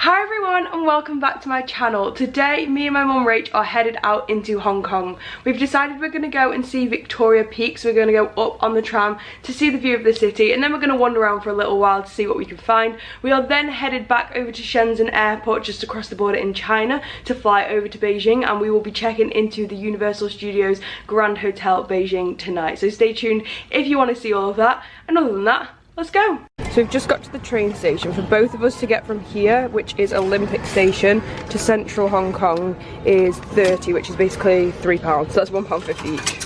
Hi everyone and welcome back to my channel. Today me and my mum Rach are headed out into Hong Kong. We've decided we're going to go and see Victoria Peak, so we're going to go up on the tram to see the view of the city, and then we're going to wander around for a little while to see what we can find. We are then headed back over to Shenzhen airport just across the border in China to fly over to Beijing, and we will be checking into the Universal Studios Grand Hotel Beijing tonight. So stay tuned if you want to see all of that, and other than that, let's go. So we've just got to the train station. For both of us to get from here, which is Olympic Station, to central Hong Kong is 30, which is basically £3. So that's £1.50 each.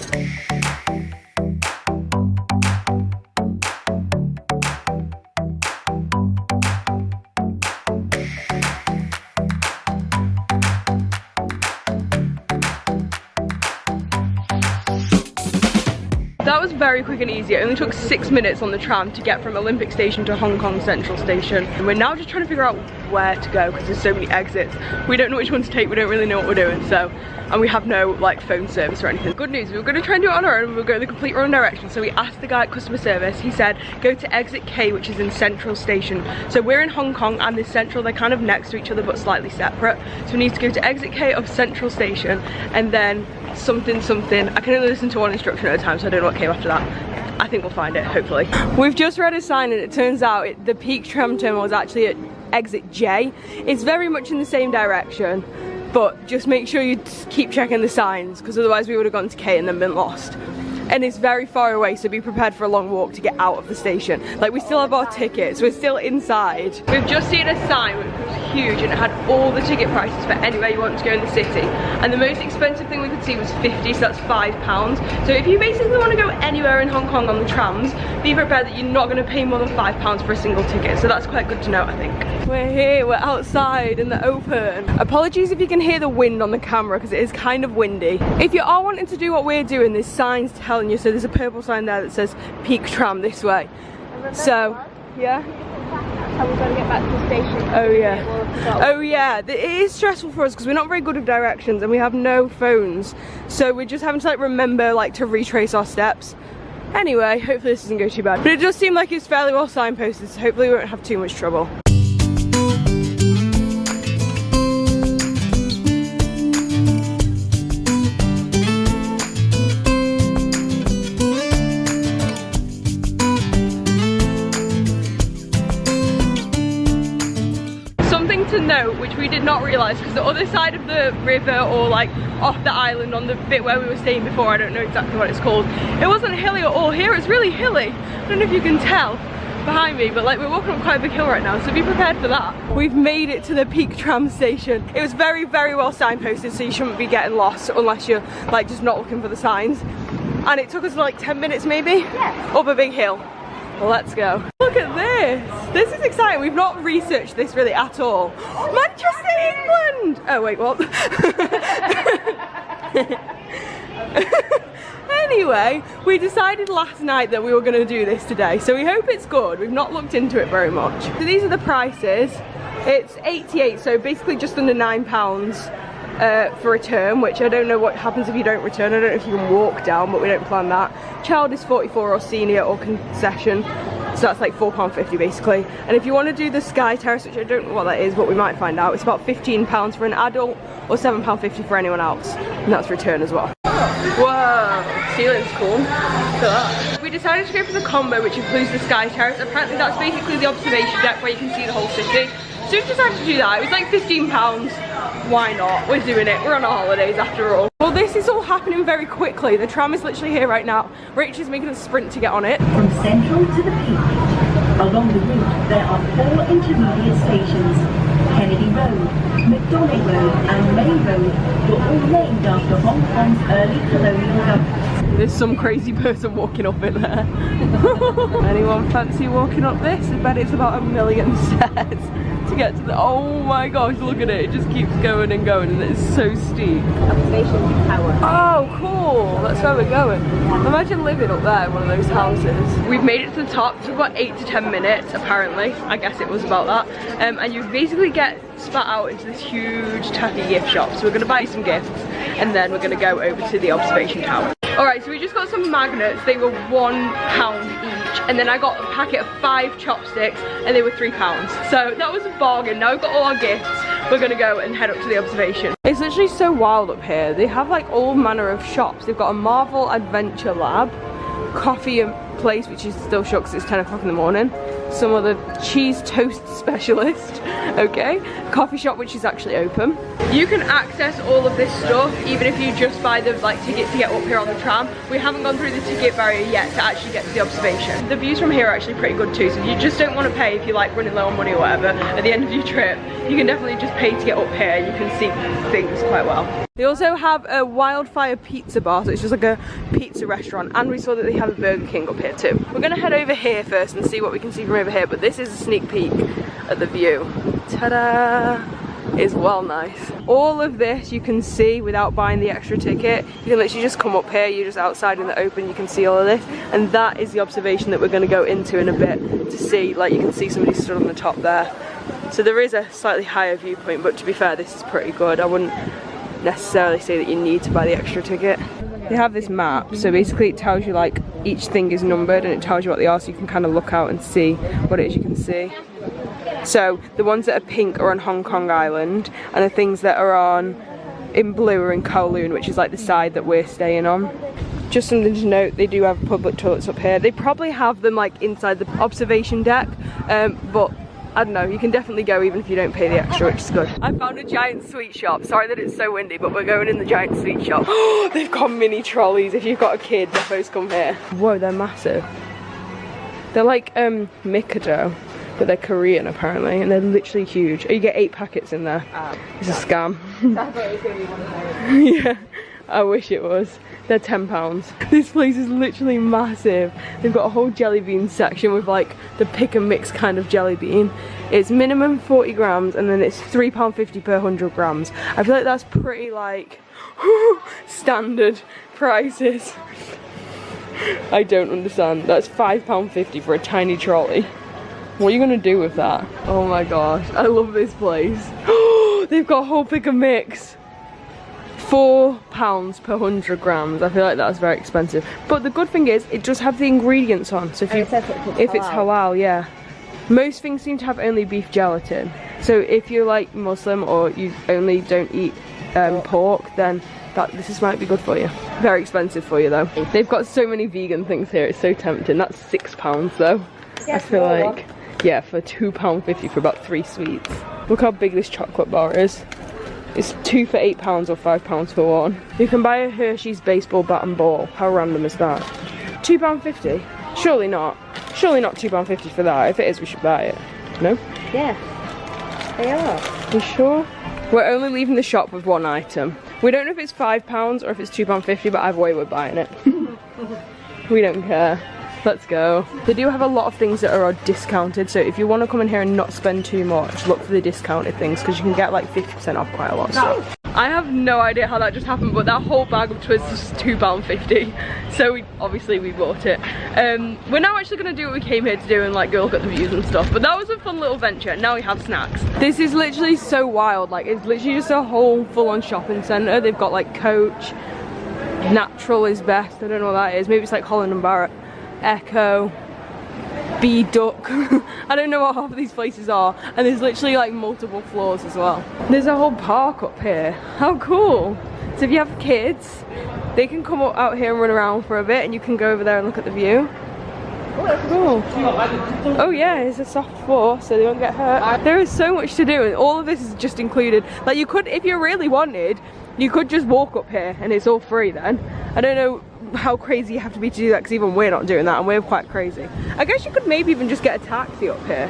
That was very quick and easy. It only took 6 minutes on the tram to get from Olympic Station to Hong Kong Central Station. And we're now just trying to figure out where to go because there's so many exits. We don't know which one to take, we don't really know what we're doing, and we have no like phone service or anything. Good news, we were going to try and do it on our own, we'll go the complete wrong direction. So we asked the guy at customer service, he said go to exit K, which is in Central Station. So we're in Hong Kong and this Central, they're kind of next to each other but slightly separate. So we need to go to exit K of Central Station and then something. I can only listen to one instruction at a time, so I don't know what came after that. I think we'll find it, hopefully. We've just read a sign and it turns out the Peak tram terminal is actually at exit J. It's very much in the same direction, but just make sure you keep checking the signs because otherwise we would have gone to K and then been lost. And it's very far away, so be prepared for a long walk to get out of the station. Like, we still have our tickets, we're still inside. We've just seen a sign which was huge and it had all the ticket prices for anywhere you want to go in the city. And the most expensive thing we could see was 50, so that's £5. So if you basically want to go anywhere in Hong Kong on the trams, be prepared that you're not going to pay more than £5 for a single ticket. So that's quite good to know, I think. We're here, we're outside in the open. Apologies if you can hear the wind on the camera because it is kind of windy. If you are wanting to do what we're doing, there's signs telling you, so there's a purple sign there that says Peak Tram this way. So, yeah. How we're going to get back to the station. Oh yeah. Oh yeah, it is stressful for us because we're not very good at directions and we have no phones. So we're just having to like remember like to retrace our steps. Anyway, hopefully this doesn't go too bad. But it does seem like it's fairly well signposted, so hopefully we won't have too much trouble. To note, which we did not realise, because the other side of the river or like off the island on the bit where we were staying before, I don't know exactly what it's called, it wasn't hilly at all. Here it's really hilly. I don't know if you can tell behind me, but like we're walking up quite a big hill right now, so be prepared for that. We've made it to the Peak tram station. It was very well signposted, so you shouldn't be getting lost unless you're like just not looking for the signs. And it took us like 10 minutes maybe, yeah, up a big hill. Well, let's go. Look at this. This is exciting. We've not researched this really at all. Manchester, England! Oh wait, what? Anyway, we decided last night that we were going to do this today, so we hope it's good. We've not looked into it very much. So these are the prices. It's 88, so basically just under £9 for a term, which I don't know what happens if you don't return. I don't know if you can walk down, but we don't plan that. Child is 44 or senior or concession, so that's like £4.50 basically. And if you want to do the Sky Terrace, which I don't know what that is, but we might find out, it's about £15 for an adult or £7.50 for anyone else, and that's return as well. Whoa, ceiling's cool. Look at that. We decided to go for the combo, which includes the Sky Terrace. Apparently that's basically the observation deck where you can see the whole city. So we've decided to do that. It was like £15. Why not? We're doing it. We're on our holidays after all. Well, this is all happening very quickly. The tram is literally here right now. Rach is making a sprint to get on it. From Central to the Peak, along the route there are 4 intermediate stations. Kennedy Road, McDonald Road and May Road were all named after Hong Kong's early colonial government. There's some crazy person walking up it there. Anyone fancy walking up this? I bet it's about 1 million steps to get to the, oh my gosh, look at it, it just keeps going and going and it's so steep. Observation tower. Oh cool, that's where we're going. Imagine living up there in one of those houses. We've made it to the top. It took about 8 to 10 minutes apparently. I guess it was about that. And you basically get spat out into this huge tacky gift shop. So we're going to buy some gifts and then we're going to go over to the observation tower. Alright, so we just got some magnets. They were £1 each. and then I got a packet of 5 chopsticks and they were £3. So that was a bargain. Now we've got all our gifts, we're gonna go and head up to the observation. It's literally so wild up here. They have like all manner of shops. They've got a Marvel Adventure Lab, coffee place which is still shut because it's 10 o'clock in the morning, some other cheese toast specialist, okay, coffee shop which is actually open. You can access all of this stuff even if you just buy the like ticket to get up here on the tram. We haven't gone through the ticket barrier yet to actually get to the observation. The views from here are actually pretty good too, so if you just don't want to pay, if you like running low on money or whatever at the end of your trip, you can definitely just pay to get up here. You can see things quite well. They also have a Wildfire pizza bar, so it's just like a pizza restaurant, and we saw that they have a Burger King up here too. We're gonna head over here first and see what we can see from over here, but this is a sneak peek at the view. Ta-da! Is well nice. All of this you can see without buying the extra ticket. You can literally just come up here, you're just outside in the open, you can see all of this, and that is the observation that we're gonna go into in a bit to see. Like you can see somebody stood on the top there. So there is a slightly higher viewpoint, but to be fair, this is pretty good. I wouldn't necessarily say that you need to buy the extra ticket. They have this map, so basically it tells you like each thing is numbered and it tells you what they are, so you can kind of look out and see what it is you can see. So the ones that are pink are on Hong Kong Island, and the things that are on in blue are in Kowloon, which is like the side that we're staying on. Just something to note, they do have public toilets up here. They probably have them like inside the observation deck, but I don't know, you can definitely go even if you don't pay the extra, which is good. I found a giant sweet shop. Sorry that it's so windy, but we're going in the giant sweet shop. They've got mini trolleys. If you've got a kid, they're supposed to come here. Whoa, they're massive. They're like Mikado, but they're Korean apparently, and they're literally huge. Oh, you get 8 packets in there. It's a scam. I thought it was going to be one of those. Yeah, I wish it was. They're £10. This place is literally massive. They've got a whole jelly bean section with like the pick and mix kind of jelly bean. It's minimum 40 grams and then it's £3.50 per 100 grams. I feel like that's pretty like standard prices. I don't understand. That's £5.50 for a tiny trolley. What are you gonna do with that? Oh my gosh, I love this place. They've got a whole pick and mix. £4 per 100 grams. I feel like that's very expensive. But the good thing is, it does have the ingredients on. So if it's halal, yeah. Most things seem to have only beef gelatin. So if you're like Muslim or you only don't eat pork, then this might be good for you. Very expensive for you though. They've got so many vegan things here. It's so tempting. That's £6 though. Yeah, I feel like, yeah, for £2.50 for about 3 sweets. Look how big this chocolate bar is. It's 2 for £8 or £5 for 1. You can buy a Hershey's baseball bat and ball. How random is that? £2.50? Surely not. Surely not £2.50 for that. If it is, we should buy it. No? Yeah, they are. You sure? We're only leaving the shop with 1 item. We don't know if it's £5 or if it's £2.50, but either way we're buying it. We don't care. Let's go. They do have a lot of things that are discounted, so if you want to come in here and not spend too much, look for the discounted things because you can get like 50% off quite a lot of stuff. I have no idea how that just happened, but that whole bag of twists was £2.50, so we bought it. We're now actually going to do what we came here to do and like go look at the views and stuff, but that was a fun little venture. Now we have snacks. This is literally so wild, like it's literally just a whole full-on shopping centre. They've got like Coach, Natural is best, I don't know what that is, maybe it's like Holland & Barrett, Echo, B-Duck. I don't know what half of these places are, and there's literally like multiple floors as well. There's a whole park up here. How cool. So if you have kids, they can come out here and run around for a bit and you can go over there and look at the view. Cool. Oh yeah, it's a soft floor so they won't get hurt. There is so much to do and all of this is just included. Like you could, if you really wanted, you could just walk up here and it's all free then. I don't know how crazy you have to be to do that because even we're not doing that and we're quite crazy. I guess you could maybe even just get a taxi up here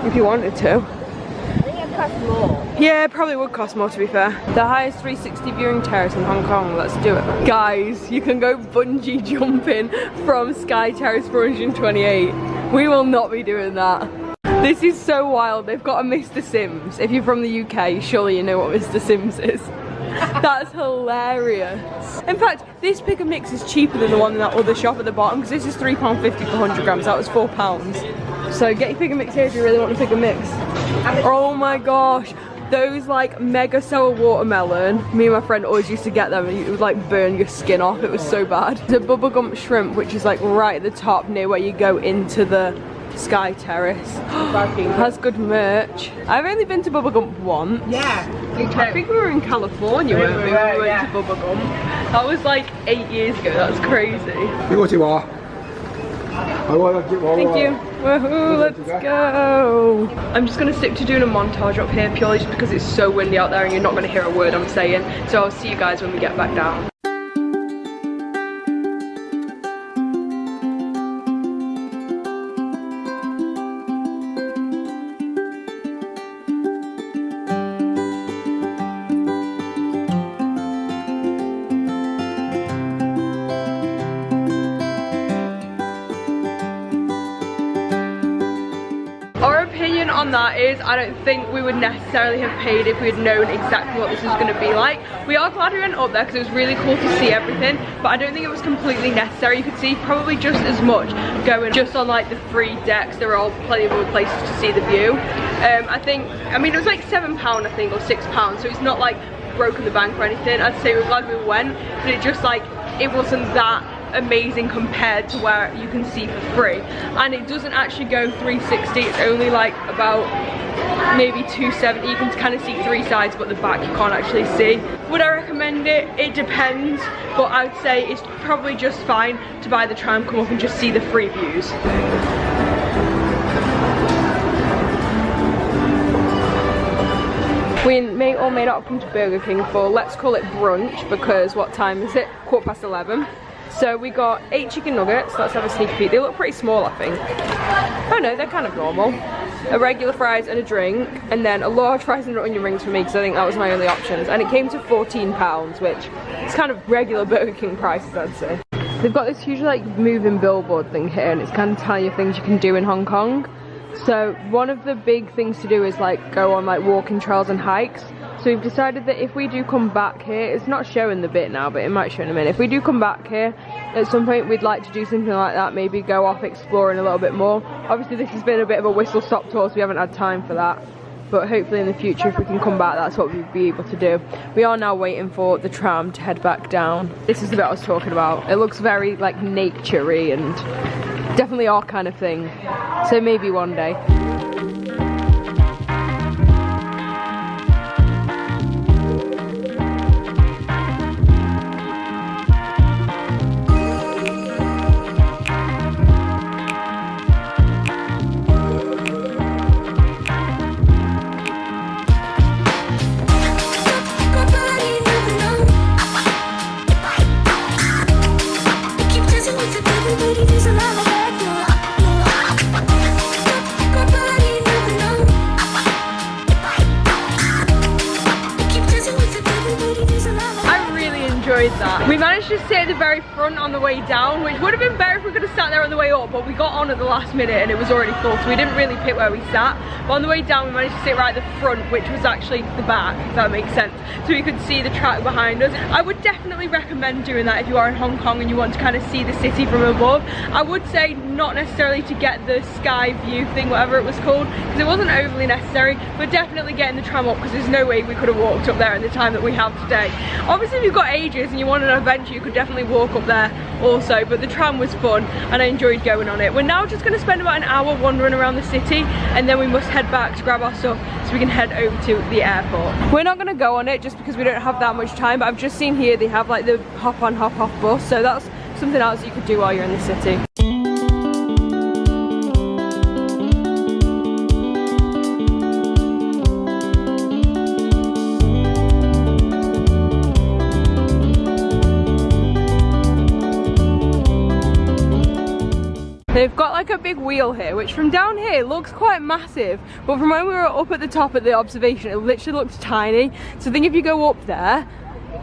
if you wanted to. I think it costs more. Yeah, it probably would cost more to be fair. The highest 360 viewing terrace in Hong Kong, let's do it. Guys, you can go bungee jumping from Sky Terrace 428. We will not be doing that. This is so wild. They've got a Mr. Sims. If you're from the UK, surely you know what Mr. Sims is. That's hilarious. In fact, this pick and mix is cheaper than the one in that other shop at the bottom because this is £3.50 for 100 grams. That was £4. So get your pick and mix here if you really want to pick and mix. Oh my gosh. those like mega sour watermelon. Me and my friend always used to get them and it would like burn your skin off. It was so bad. There's a bubblegum shrimp, which is like right at the top near where you go into the Sky Terrace. Has good merch. I've only been to Bubblegum once. Yeah. I think we were in California when we went to Bubblegum. That was like 8 years ago. That's crazy. Thank you. Woohoo, let's go. I'm just going to stick to doing a montage up here purely just because it's so windy out there and you're not going to hear a word I'm saying. So I'll see you guys when we get back down. On that is, I don't think we would necessarily have paid if we had known exactly what this was going to be like. We are glad we went up there because it was really cool to see everything, but I don't think it was completely necessary. You could see probably just as much going just on like the 3 decks. There are all plenty of other places to see the view. I mean it was like £7 I think, or £6, so it's not like broken the bank or anything. I'd say we're glad we went, but it just like, it wasn't that amazing compared to where you can see for free, and it doesn't actually go 360. It's only like about maybe 270. You can kind of see 3 sides, but the back you can't actually see. Would I recommend it? It depends, but I'd say it's probably just fine to buy the tram, come up and just see the free views. We may or may not have come to Burger King for, let's call it brunch, because what time is it? 11:15. So we got 8 chicken nuggets. Let's have a sneak peek. They look pretty small, I think. Oh no, they're kind of normal. A regular fries and a drink, and then a large fries and onion rings for me because I think that was my only options. And it came to £14, which is kind of regular Burger King prices, I'd say. They've got this huge like moving billboard thing here, and it's kind of telling you things you can do in Hong Kong. So one of the big things to do is like go on like walking trails and hikes. So we've decided that if we do come back here, it's not showing the bit now, but it might show in a minute. If we do come back here, at some point we'd like to do something like that, maybe go off exploring a little bit more. Obviously this has been a bit of a whistle-stop tour, so we haven't had time for that. But hopefully in the future, if we can come back, that's what we'd be able to do. We are now waiting for the tram to head back down. This is the bit I was talking about. It looks very like nature-y and definitely our kind of thing. So maybe one day. That. We managed to sit at the very front on the way down, which would have been better if we could have sat there on the way up, but we got on at the last minute and it was already full, so we didn't really pick where we sat. But on the way down we managed to sit right at the front, which was actually the back, if that makes sense, so we could see the track behind us. I would definitely recommend doing that if you are in Hong Kong and you want to kind of see the city from above. I would say not necessarily to get the sky view thing, whatever it was called, because it wasn't overly necessary, but definitely getting the tram up, because there's no way we could have walked up there in the time that we have today. Obviously if you've got ages and you want an adventure, you could definitely walk up there also, but the tram was fun and I enjoyed going on it. We're now just going to spend about an hour wandering around the city, and then we must head back to grab our stuff so we can head over to the airport. We're not going to go on it just because we don't have that much time, but I've just seen here they have like the hop on hop off bus, so that's something else you could do while you're in the city. They've got like a big wheel here, which from down here looks quite massive, but from when we were up at the top at the observation, it literally looked tiny. So I think if you go up there,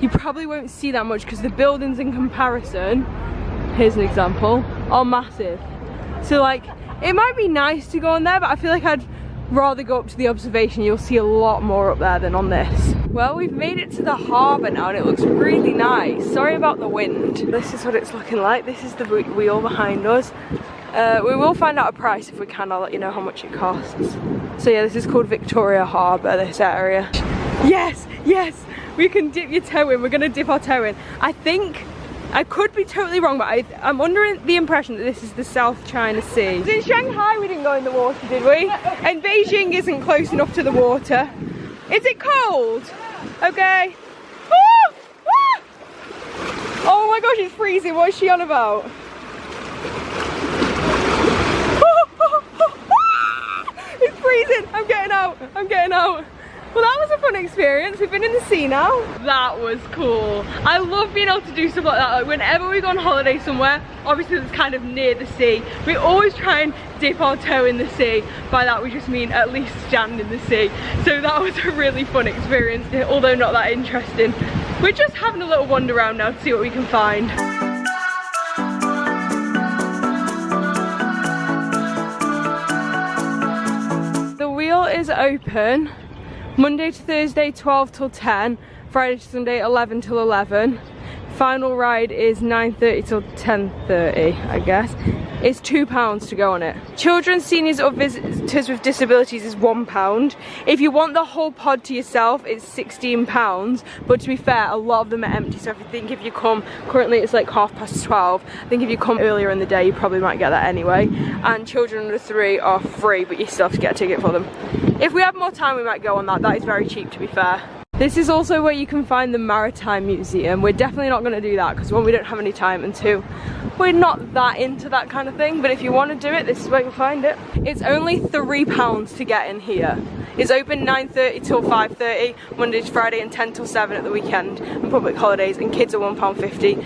you probably won't see that much because the buildings in comparison, here's an example, are massive. So like, it might be nice to go on there, but I feel like I'd rather go up to the observation. You'll see a lot more up there than on this. Well, we've made it to the harbour now and it looks really nice. Sorry about the wind. This is what it's looking like. This is the wheel behind us. We will find out a price if we can. I'll let you know how much it costs. So yeah, this is called Victoria Harbour, this area. Yes, yes, we can dip your toe in. We're gonna dip our toe in. I think, I could be totally wrong, but I'm under the impression that this is the South China Sea. In Shanghai we didn't go in the water, did we? And Beijing isn't close enough to the water. Is it cold? Okay. Woo! Woo! Oh my gosh, it's freezing. What is she on about? It's freezing. I'm getting out. I'm getting out. Well, that was a fun experience. We've been in the sea now. That was cool. I love being able to do stuff like that. Like whenever we go on holiday somewhere, obviously it's kind of near the sea, we always try and dip our toe in the sea. By that we just mean at least stand in the sea. So that was a really fun experience, although not that interesting. We're just having a little wander around now to see what we can find. The wheel is open Monday to Thursday 12 till 10, Friday to Sunday 11 till 11. Final ride is 9:30 till 10:30, I guess. It's £2 to go on it. Children, seniors or visitors with disabilities is £1. If you want the whole pod to yourself, it's £16. But to be fair, a lot of them are empty. So if you come, currently it's like 12:30. I think if you come earlier in the day, you probably might get that anyway. And children under 3 are free, but you still have to get a ticket for them. If we have more time, we might go on that. That is very cheap, to be fair. This is also where you can find the Maritime Museum. We're definitely not going to do that because one, we don't have any time, and two, we're not that into that kind of thing. But if you want to do it, this is where you'll find it. It's only £3 to get in here. It's open 9:30 till 5:30, Monday to Friday, and 10 till 7 at the weekend and public holidays, and kids are £1.50,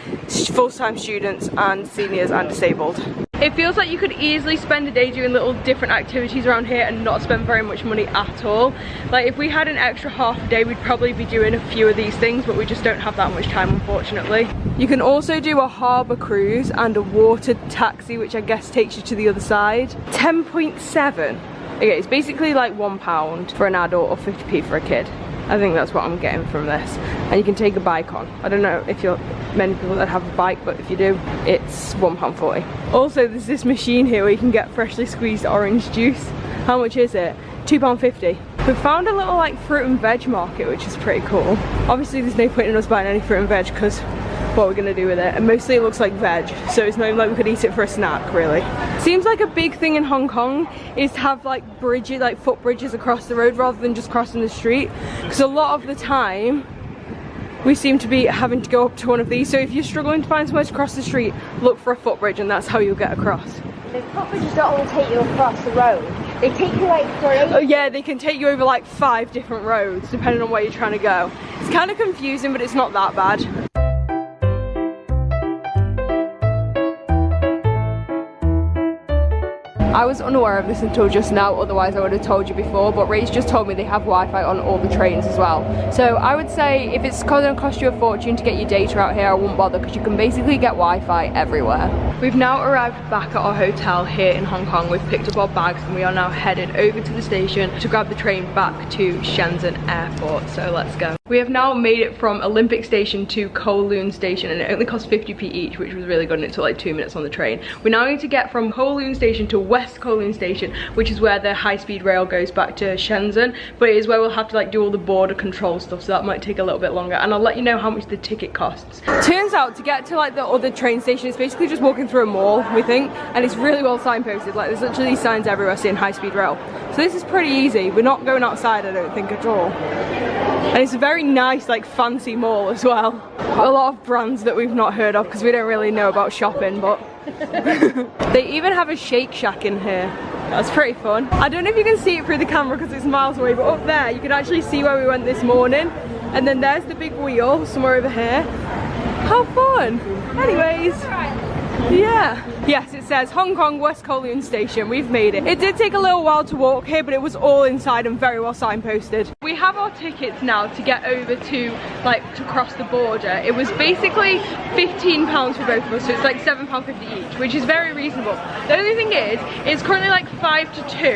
full-time students and seniors and disabled. It feels like you could easily spend a day doing little different activities around here and not spend very much money at all. Like if we had an extra half a day, we'd probably be doing a few of these things, but we just don't have that much time, unfortunately. You can also do a harbour cruise and a water taxi, which I guess takes you to the other side. 10.7. Okay, it's basically like £1 for an adult or 50p for a kid. I think that's what I'm getting from this. And you can take a bike on. I don't know if you're many people that have a bike, but if you do, it's £1.40. Also, there's this machine here where you can get freshly squeezed orange juice. How much is it? £2.50. We found a little like fruit and veg market, which is pretty cool. Obviously there's no point in us buying any fruit and veg because what we're gonna do with it, and mostly it looks like veg, so it's not even like we could eat it for a snack, really. Seems like a big thing in Hong Kong is to have like bridges, like footbridges across the road rather than just crossing the street, because a lot of the time we seem to be having to go up to one of these. So if you're struggling to find somewhere to cross the street, look for a footbridge, and that's how you'll get across. The footbridges don't only take you across the road, they take you like for ages. Oh yeah, they can take you over like 5 different roads depending on where you're trying to go. It's kind of confusing, but it's not that bad. I was unaware of this until just now, otherwise I would have told you before, but Ray's just told me they have Wi-Fi on all the trains as well. So I would say if it's going to cost you a fortune to get your data out here, I wouldn't bother, because you can basically get Wi-Fi everywhere. We've now arrived back at our hotel here in Hong Kong. We've picked up our bags and we are now headed over to the station to grab the train back to Shenzhen airport. So let's go. We have now made it from Olympic Station to Kowloon Station, and it only cost 50p each, which was really good, and it took like 2 minutes on the train. We now need to get from Kowloon Station to West Kowloon Station, which is where the high-speed rail goes back to Shenzhen, but it is where we'll have to like do all the border control stuff, so that might take a little bit longer, and I'll let you know how much the ticket costs. Turns out to get to like the other train station, it's basically just walking through a mall, we think, and it's really well signposted. Like there's literally these signs everywhere saying high-speed rail, so this is pretty easy. We're not going outside, I don't think, at all. And it's a very nice, like, fancy mall as well. A lot of brands that we've not heard of because we don't really know about shopping, but they even have a Shake Shack in here. That's pretty fun. I don't know if you can see it through the camera because it's miles away, but up there you can actually see where we went this morning. And then there's the big wheel somewhere over here. How fun! Anyways, yeah. Yes, it says Hong Kong West Kowloon Station. We've made it. It did take a little while to walk here, but it was all inside and very well signposted. We have our tickets now to get over to, like, to cross the border. It was basically £15 for both of us, so it's like £7.50 each, which is very reasonable. The only thing is, it's currently like 5 to 2,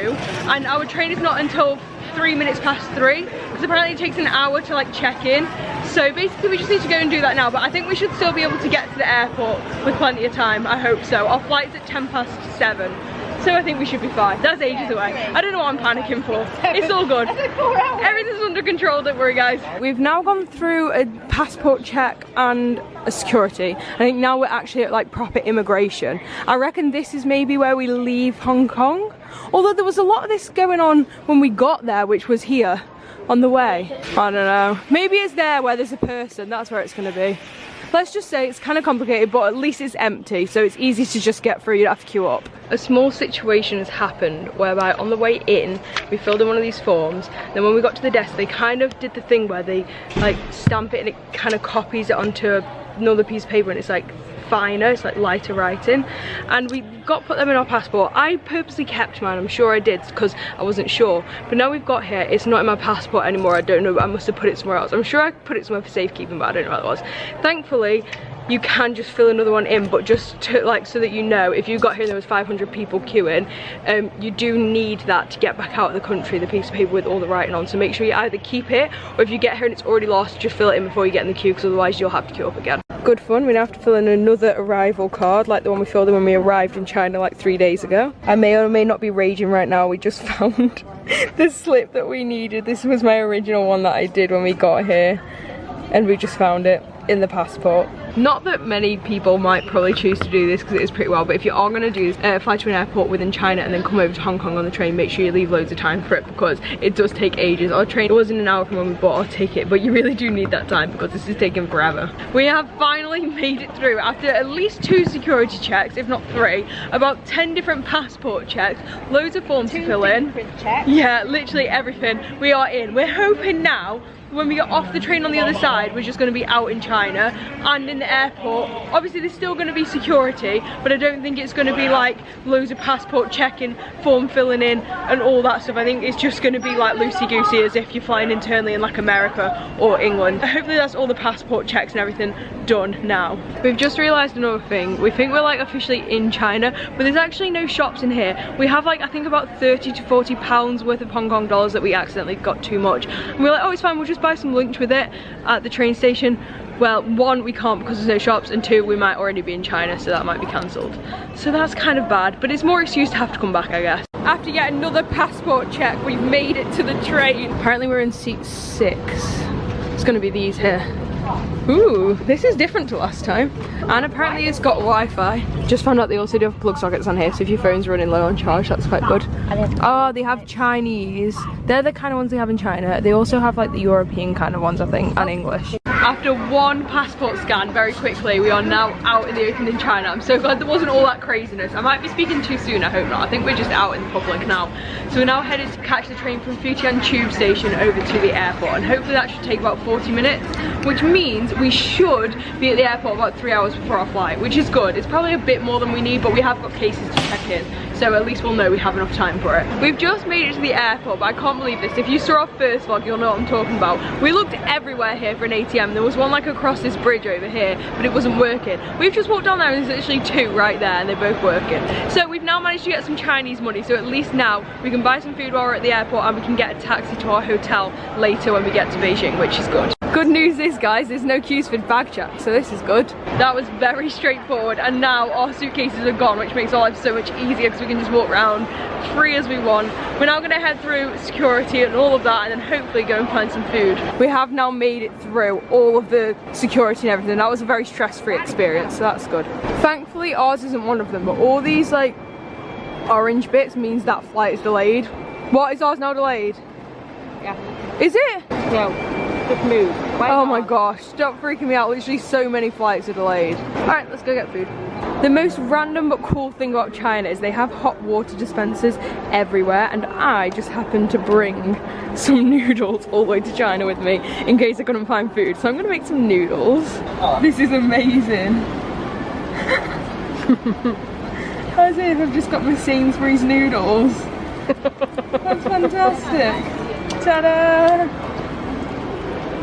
and our train is not until 3 minutes past 3, because apparently it takes an hour to like check in. So basically we just need to go and do that now, but I think we should still be able to get to the airport with plenty of time. I hope so. Our flight's at 7:10, So I think we should be fine. That's ages away. I don't know what I'm panicking for. It's all good. Everything's under control, don't worry guys. We've now gone through a passport check and a security. I think now we're actually at like proper immigration. I reckon this is maybe where we leave Hong Kong. Although there was a lot of this going on when we got there, which was here on the way. I don't know. Maybe it's there where there's a person. That's where it's gonna be. Let's just say it's kind of complicated, but at least it's empty, so it's easy to just get through. You don't have to queue up. A small situation has happened whereby on the way in, we filled in one of these forms. Then when we got to the desk, they kind of did the thing where they like stamp it and it kind of copies it onto another piece of paper, and it's like finer, it's like lighter writing, and we put them in our passport. I purposely kept mine, I'm sure I did, because I wasn't sure, but now we've got here, it's not in my passport anymore. I don't know, I must have put it somewhere else. I'm sure I put it somewhere for safekeeping, but I don't know where it was. Thankfully you can just fill another one in, but just to, like, so that you know, if you got here and there was 500 people queuing, you do need that to get back out of the country, the piece of paper with all the writing on. So make sure you either keep it, or if you get here and it's already lost, just fill it in before you get in the queue, because otherwise you'll have to queue up again. Good fun. We now have to fill in another arrival card, like the one we filled in when we arrived in China like 3 days ago. I may or may not be raging right now. We just found the slip that we needed. This was my original one that I did when we got here, and we just found it in the passport. Not that many people might probably choose to do this because it is pretty well, but if you are going to do fly to an airport within China and then come over to Hong Kong on the train, make sure you leave loads of time for it, because it does take ages. Our train was in an hour from when we bought our ticket, but you really do need that time because this is taking forever. We have finally made it through after at least 2 security checks, if not 3, about 10 different passport checks, loads of forms to fill in. Checks. Yeah, literally everything. We are in. We're hoping now when we get off the train on the other side, we're just going to be out in China, and in the airport obviously there's still going to be security, but I don't think it's going to be like loads of passport checking, form filling in and all that stuff. I think it's just going to be like loosey-goosey, as if you're flying internally in like America or England. Hopefully that's all the passport checks and everything done now. We've just realised another thing. We think we're like officially in China, but there's actually no shops in here. We have like, I think about 30 to 40 pounds worth of Hong Kong dollars that we accidentally got too much, and we're like, oh, it's fine, we'll just buy some lunch with it at the train station. Well, 1, we can't because there's no shops, and 2, we might already be in China, so that might be cancelled. So that's kind of bad, but it's more excuse to have to come back, I guess. After yet another passport check, we've made it to the train. Apparently we're in seat 6. It's gonna be these here. Ooh, this is different to last time. And apparently it's got Wi-Fi. Just found out they also do have plug sockets on here, so if your phone's running low on charge, that's quite good. Oh, they have Chinese. They're the kind of ones they have in China. They also have like the European kind of ones, I think, and English. After 1 passport scan, very quickly, we are now out in the open in China. I'm so glad there wasn't all that craziness. I might be speaking too soon, I hope not. I think we're just out in the public now. So we're now headed to catch the train from Futian Tube Station over to the airport, and hopefully that should take about 40 minutes, which means we should be at the airport about 3 hours before our flight, which is good. It's probably a bit more than we need, but we have got cases to check in, so at least we'll know we have enough time for it. We've just made it to the airport, but I can't believe this. If you saw our first vlog, you'll know what I'm talking about. We looked everywhere here for an ATM. There was one like across this bridge over here, but it wasn't working. We've just walked down there and there's literally 2 right there, and they're both working. So we've now managed to get some Chinese money, so at least now we can buy some food while we're at the airport, and we can get a taxi to our hotel later when we get to Beijing, which is good. Good news is, guys, there's no queues for bag check, so this is good. That was very straightforward, and now our suitcases are gone, which makes our life so much easier because we can just walk around free as we want. We're now going to head through security and all of that, and then hopefully go and find some food. We have now made it through all of the security and everything. That was a very stress-free experience, so that's good. Thankfully ours isn't one of them, but all these like orange bits means that flight is delayed. What, is ours now delayed? Yeah. Is it? No. Good move. Oh my gosh, stop freaking me out. Literally so many flights are delayed. Alright, let's go get food. The most random but cool thing about China is they have hot water dispensers everywhere, and I just happened to bring some noodles all the way to China with me in case I couldn't find food. So I'm gonna make some noodles. This is amazing. As if I've just got my Sainsbury's noodles. That's fantastic. Ta-da!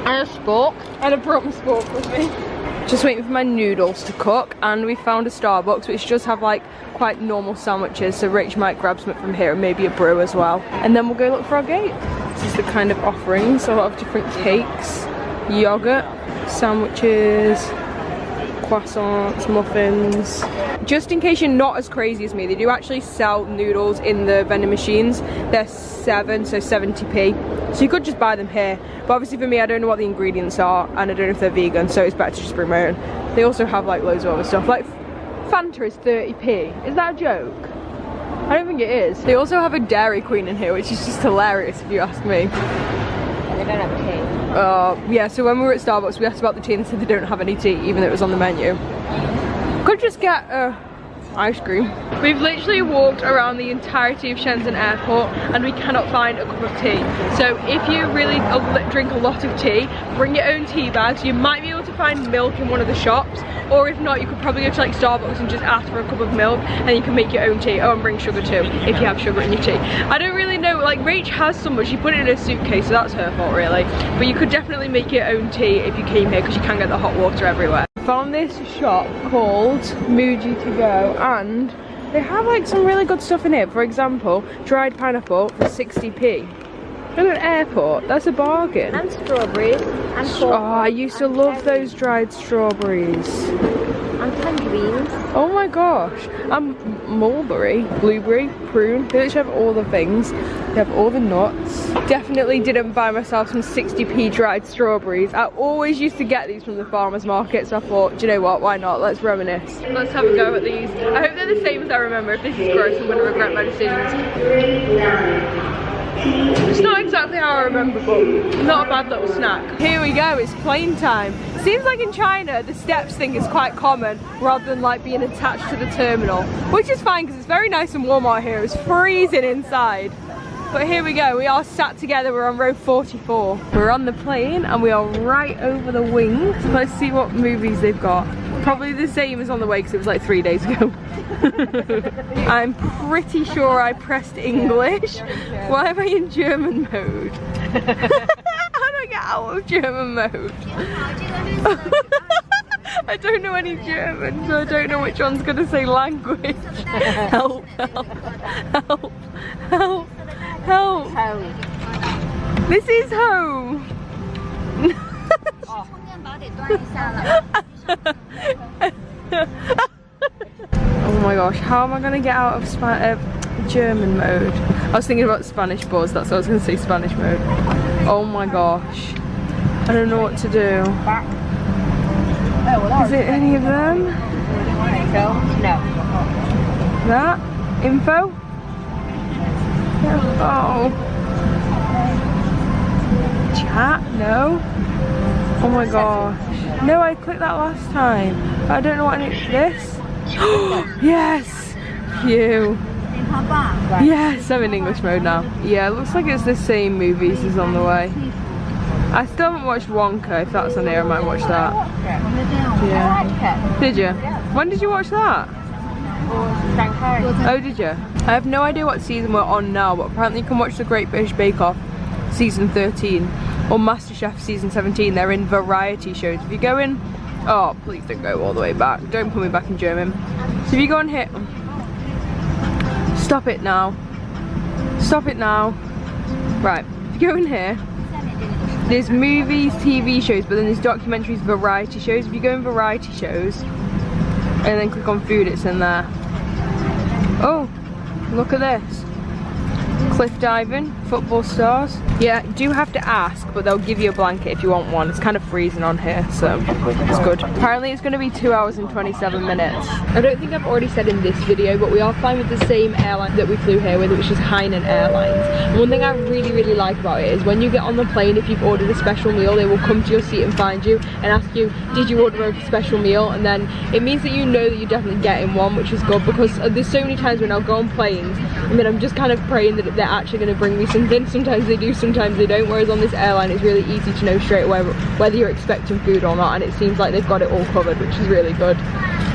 And a spork. And I brought my spork with me. Just waiting for my noodles to cook, and we found a Starbucks which does have like quite normal sandwiches, so Rach might grab something from here and maybe a brew as well. And then we'll go look for our gate. This is the kind of offerings, a lot of different cakes, yogurt, sandwiches, croissants, muffins, just in case you're not as crazy as me, they do actually sell noodles in the vending machines. They're 7, so 70p. So you could just buy them here. But obviously for me, I don't know what the ingredients are, and I don't know if they're vegan, so it's better to just bring my own. They also have like loads of other stuff. Like Fanta is 30p. Is that a joke? I don't think it is. They also have a Dairy Queen in here, which is just hilarious if you ask me. They don't have tea. Yeah, so when we were at Starbucks, we asked about the tea and they said they don't have any tea, even though it was on the menu. Could just get ice cream. We've literally walked around the entirety of Shenzhen airport and we cannot find a cup of tea. So if you really drink a lot of tea, bring your own tea bags. You might be able to find milk in one of the shops, or if not, you could probably go to like Starbucks and just ask for a cup of milk and you can make your own tea. Oh, and bring sugar too, if you have sugar in your tea. I don't really know, like Rach has some, but she put it in a suitcase, so that's her fault really. But you could definitely make your own tea if you came here, because you can get the hot water everywhere. Found this shop called Muji to go, and they have like some really good stuff in here. For example, dried pineapple for 60p. At an airport, that's a bargain. And strawberries. And oh, I used to love those dried strawberries. And tangerines. Oh my gosh. Mulberry, blueberry, prune. They literally have all the things. They have all the nuts. Definitely didn't buy myself some 60p dried strawberries. I always used to get these from the farmer's market, so I thought, do you know what, why not? Let's reminisce. Let's have a go at these. I hope they're the same as I remember. If this is gross, I'm going to regret my decisions. It's not exactly how I remember, but not a bad little snack. Here we go, it's plane time. Seems like in China, the steps thing is quite common rather than like being attached to the terminal, which is fine because it's very nice and warm out here. It's freezing inside. But here we go, we are sat together, we're on row 44. We're on the plane and we are right over the wings. Let's see what movies they've got. Probably the same as on the way because it was like 3 days ago. I'm pretty sure I pressed English. Why am I in German mode? How do I get out of German mode? I don't know any German, so I don't know which one's gonna say language. Help, help, help, help, help. Home. This is home. Oh my gosh, how am I gonna get out of German mode? I was thinking about Spanish buzz, that's what I was gonna say, Spanish mode. Oh my gosh, I don't know what to do. Is it any of them? No. That? Info? Oh. Chat? No. Oh my gosh. No, I clicked that last time. I don't know what I need. This? Yes! Phew. Yes, I'm in English mode now. Yeah, it looks like it's the same movies as on the way. I still haven't watched Wonka. If that's on there, I might watch that. Yeah. Did you? When did you watch that? Oh, did you? I have no idea what season we're on now, but apparently you can watch the Great British Bake Off season 13 or MasterChef season 17. They're in variety shows. If you go in, oh please don't go all the way back, don't put me back in German. So if you go on here, stop it now, stop it now. Right, if you go in here, there's movies, TV shows, but then there's documentaries, variety shows. If you go in variety shows and then click on food, it's in there. Oh, look at this. Cliff diving, football stars. Yeah, you do have to ask, but they'll give you a blanket if you want one. It's kind of freezing on here, so it's good. Apparently it's going to be 2 hours and 27 minutes. I don't think I've already said in this video, but we are flying with the same airline that we flew here with, which is Hainan Airlines. And one thing I really like about it is when you get on the plane, if you've ordered a special meal, they will come to your seat and find you and ask you, did you order a special meal? And then it means that you know that you're definitely getting one, which is good, because there's so many times when I'll go on planes, I mean, I'm just kind of praying that they're actually going to bring me something. Sometimes they do, sometimes they don't, whereas on this airline it's really easy to know straight away whether you're expecting food or not, and it seems like they've got it all covered, which is really good.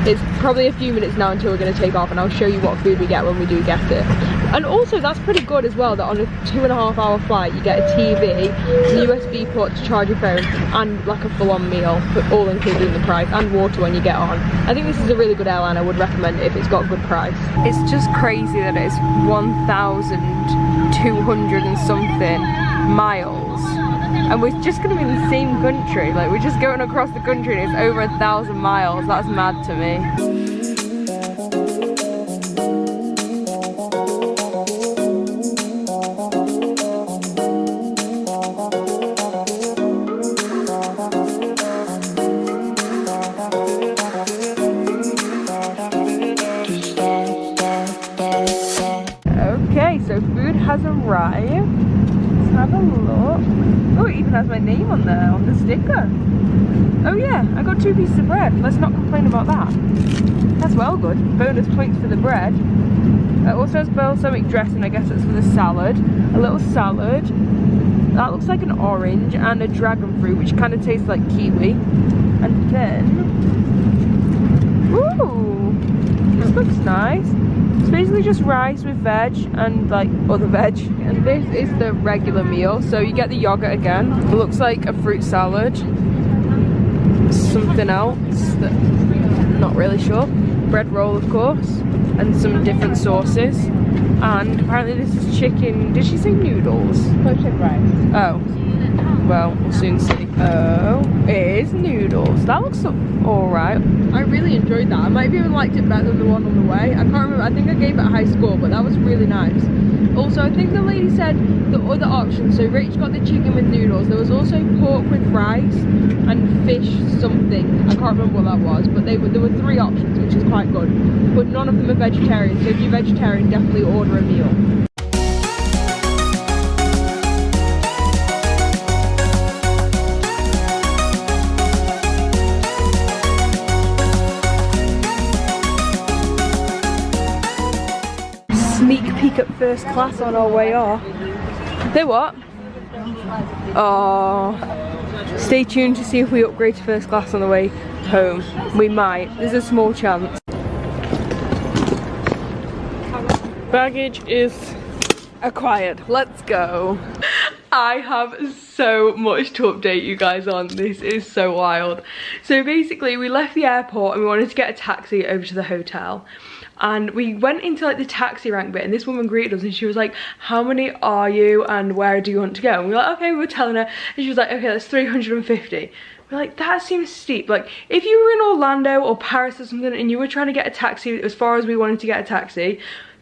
It's probably a few minutes now until we're going to take off, and I'll show you what food we get when we do get it. And also that's pretty good as well, that on a 2.5 hour flight you get a TV, a USB port to charge your phone, and like a full-on meal, but all included in the price, and water when you get on. I think this is a really good airline. I would recommend it if it's got a good price. It's just crazy that it's 1,200 and something miles, and we're just going to be in the same country. Like, we're just going across the country and it's over 1,000 miles. That's mad to me. has arrived. Let's have a look. Oh, it even has my name on there, on the sticker. Oh yeah, I got 2 pieces of bread. Let's not complain about that. That's well good. Bonus points for the bread. It also has balsamic dressing, I guess it's for the salad. A little salad. That looks like an orange, and a dragon fruit, which kind of tastes like kiwi. And then... ooh! This looks nice. It's basically just rice with veg and like other veg. And this is the regular meal. So you get the yogurt again. It looks like a fruit salad. Something else that I'm not really sure. Bread roll, of course, and some different sauces. And apparently this is chicken. Did she say noodles? Poached rice. Oh, well, we'll soon see. Oh, it is noodles. That looks alright. I really enjoyed that. I might have even liked it better than the one on the way. I can't remember. I think I gave it a high score, but that was really nice. Also, I think the lady said the other options. So Rach got the chicken with noodles. There was also pork with rice and fish something. I can't remember what that was, but there were 3 options, which is quite good. But none of them are vegetarian. So if you're vegetarian, definitely order a meal. Sneak peek at first class on our way off. They what? Oh, stay tuned to see if we upgrade to first class on the way home. We might. There's a small chance. Baggage is acquired. Let's go. I have so much to update you guys on. This is so wild. So basically we left the airport and we wanted to get a taxi over to the hotel. And we went into like the taxi rank bit, and this woman greeted us and she was like, how many are you and where do you want to go? And we were like, okay, we were telling her, and she was like, okay, that's 350. We're like, that seems steep. Like, if you were in Orlando or Paris or something and you were trying to get a taxi as far as we wanted to get a taxi,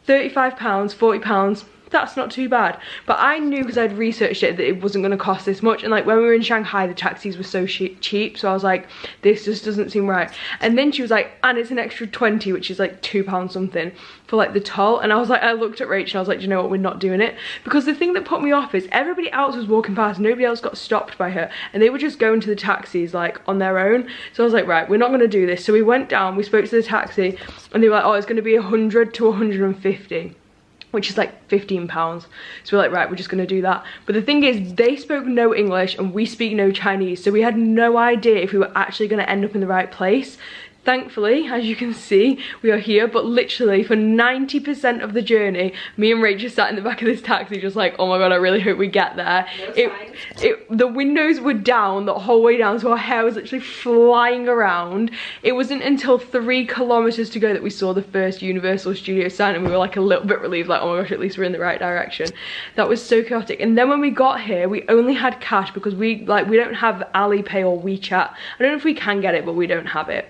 £35, £40, that's not too bad. But I knew, because I'd researched it, that it wasn't going to cost this much. And like when we were in Shanghai, the taxis were so cheap, so I was like, this just doesn't seem right. And then she was like, and it's an extra 20, which is like £2 something for like the toll. And I was like, I looked at Rachel, I was like, do you know what, we're not doing it. Because the thing that put me off is everybody else was walking past, nobody else got stopped by her, and they were just going to the taxis like on their own. So I was like, right, we're not going to do this. So we went down, we spoke to the taxi, and they were like, oh, it's going to be 100 to 150. Which is like £15. So we're like, right, we're just gonna do that. But the thing is, they spoke no English and we speak no Chinese, so we had no idea if we were actually gonna end up in the right place. Thankfully, as you can see, we are here, but literally for 90% of the journey, me and Rachel sat in the back of this taxi just like, oh my god, I really hope we get there. The windows were down the whole way down, so our hair was literally flying around. It wasn't until 3 kilometers to go that we saw the first Universal Studio sign, and we were like a little bit relieved, like, oh my gosh, at least we're in the right direction. That was so chaotic. And then when we got here, we only had cash because we don't have Alipay or WeChat. I don't know if we can get it, but we don't have it.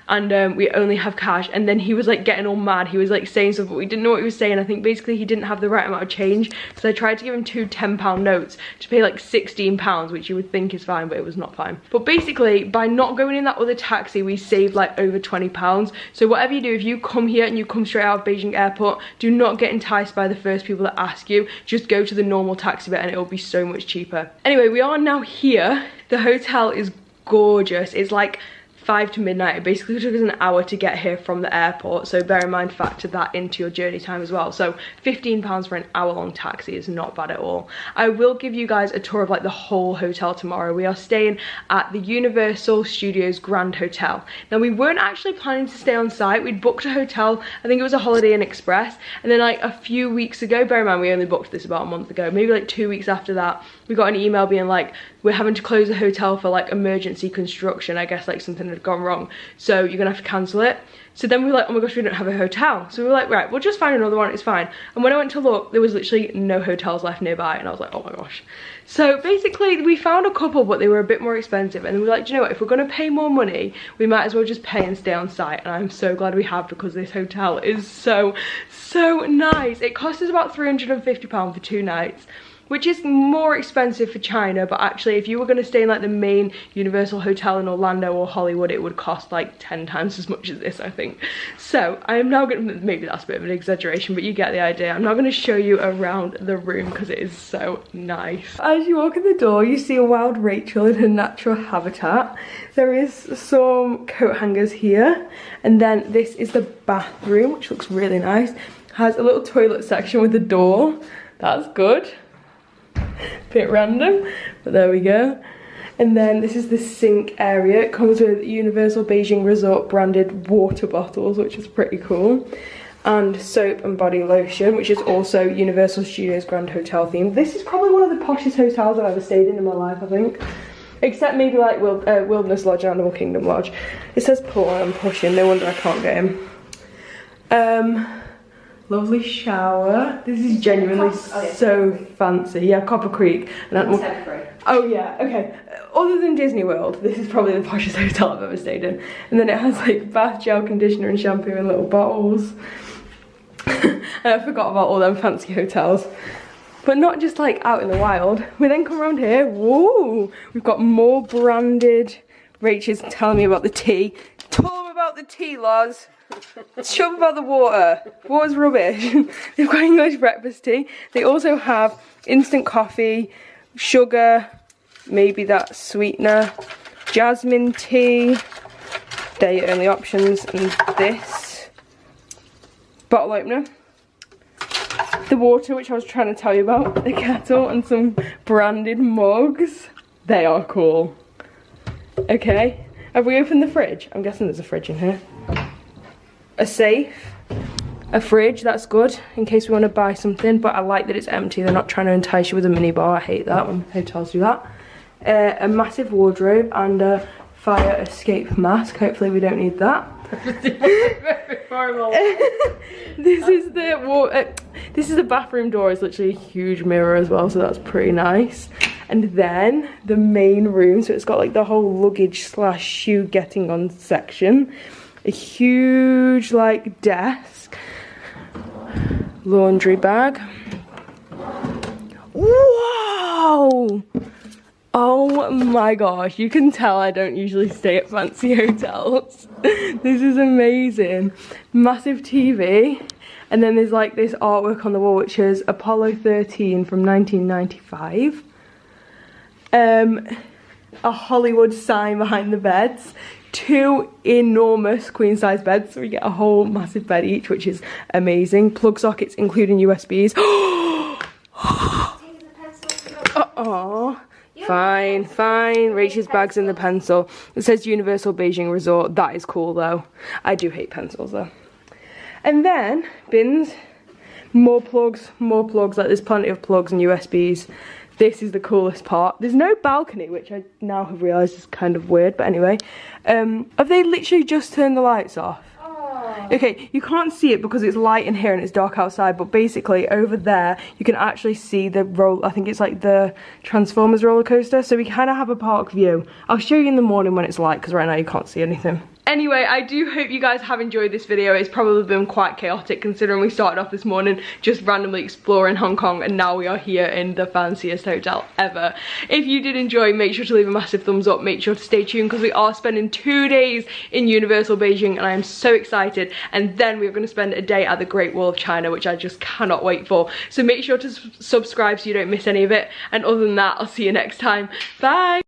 And we only have cash. And then he was like getting all mad. He was like saying stuff, but we didn't know what he was saying. I think basically he didn't have the right amount of change, so I tried to give him 2 £10 notes to pay like £16, which you would think is fine, but it was not fine. But basically, by not going in that other taxi, we saved like over £20. So whatever you do, if you come here and you come straight out of Beijing airport, do not get enticed by the first people that ask you. Just go to the normal taxi bit and it will be so much cheaper. Anyway, we are now here. The hotel is gorgeous. It's like 5 to midnight. It basically took us an hour to get here from the airport, so bear in mind, factor that into your journey time as well. So £15 for an hour-long taxi is not bad at all. I will give you guys a tour of like the whole hotel tomorrow. We are staying at the Universal Studios Grand Hotel. Now, we weren't actually planning to stay on site. We'd booked a hotel, I think it was a Holiday Inn Express, and then like a few weeks ago, bear in mind we only booked this about a month ago, maybe like 2 weeks after that, we got an email being like, we're having to close the hotel for like emergency construction. I guess like something had gone wrong, so you're gonna have to cancel it. So then we were like, oh my gosh, we don't have a hotel. So we were like, right, we'll just find another one, it's fine. And when I went to look, there was literally no hotels left nearby, and I was like, oh my gosh. So basically we found a couple, but they were a bit more expensive, and we were like, do you know what, if we're gonna pay more money, we might as well just pay and stay on site. And I'm so glad we have, because this hotel is so nice. It cost us about £350 for 2 nights. which is more expensive for China, but actually if you were going to stay in like the main Universal Hotel in Orlando or Hollywood, it would cost like 10 times as much as this, I think. So I am now going to, maybe that's a bit of an exaggeration, but you get the idea. I'm now going to show you around the room because it is so nice. As you walk in the door, you see a wild Rachel in her natural habitat. There is some coat hangers here, and then this is the bathroom, which looks really nice. Has a little toilet section with a door. That's good. Bit random, but there we go. And then this is the sink area. It comes with Universal Beijing Resort branded water bottles, which is pretty cool. And soap and body lotion, which is also Universal Studios Grand Hotel themed. This is probably one of the poshest hotels I've ever stayed in my life, I think. Except maybe like Wilderness Lodge and Animal Kingdom Lodge. It says pull and I'm pushing, no wonder I can't get in. Lovely shower. This is genuinely so fancy. Yeah, Copper Creek. And Contemporary. Oh yeah, okay. Other than Disney World, this is probably the poshest hotel I've ever stayed in. And then it has like bath gel, conditioner and shampoo in little bottles. And I forgot about all them fancy hotels. But not just like out in the wild. We then come around here, whoa! We've got more branded. Rachel's telling me about the tea. Tell them about the tea, Loz. Shut up about the water. Water's rubbish. They've got English breakfast tea. They also have instant coffee, sugar, maybe that sweetener, jasmine tea. They're your only options. And this bottle opener. The water, which I was trying to tell you about. The kettle and some branded mugs. They are cool. Okay. Have we opened the fridge? I'm guessing there's a fridge in here. A safe, a fridge, that's good in case we want to buy something, but I like that it's empty. They're not trying to entice you with a mini bar. I hate that when hotels do that. A massive wardrobe and a fire escape mask. Hopefully we don't need that. This is the bathroom door. It's literally a huge mirror as well, so that's pretty nice. And then the main room, so it's got like the whole luggage / shoe getting on section. A huge like desk, laundry bag. Wow! Oh my gosh, you can tell I don't usually stay at fancy hotels. This is amazing. Massive TV, and then there's like this artwork on the wall which is Apollo 13 from 1995. A Hollywood sign behind the beds. 2 enormous queen size beds, so we get a whole massive bed each, which is amazing. Plug sockets including USBs. Fine. Rachel's bag's in the pencil. It says Universal Beijing Resort. That is cool though. I do hate pencils though. And then bins, more plugs. Like there's plenty of plugs and USBs. This is the coolest part. There's no balcony, which I now have realised is kind of weird, but anyway. Have they literally just turned the lights off? Oh. Okay, you can't see it because it's light in here and it's dark outside, but basically over there you can actually see the I think it's like the Transformers roller coaster, so we kind of have a park view. I'll show you in the morning when it's light, because right now you can't see anything. Anyway, I do hope you guys have enjoyed this video. It's probably been quite chaotic considering we started off this morning just randomly exploring Hong Kong and now we are here in the fanciest hotel ever. If you did enjoy, make sure to leave a massive thumbs up. Make sure to stay tuned because we are spending 2 days in Universal Beijing and I am so excited. And then we're going to spend a day at the Great Wall of China, which I just cannot wait for. So make sure to subscribe so you don't miss any of it. And other than that, I'll see you next time. Bye!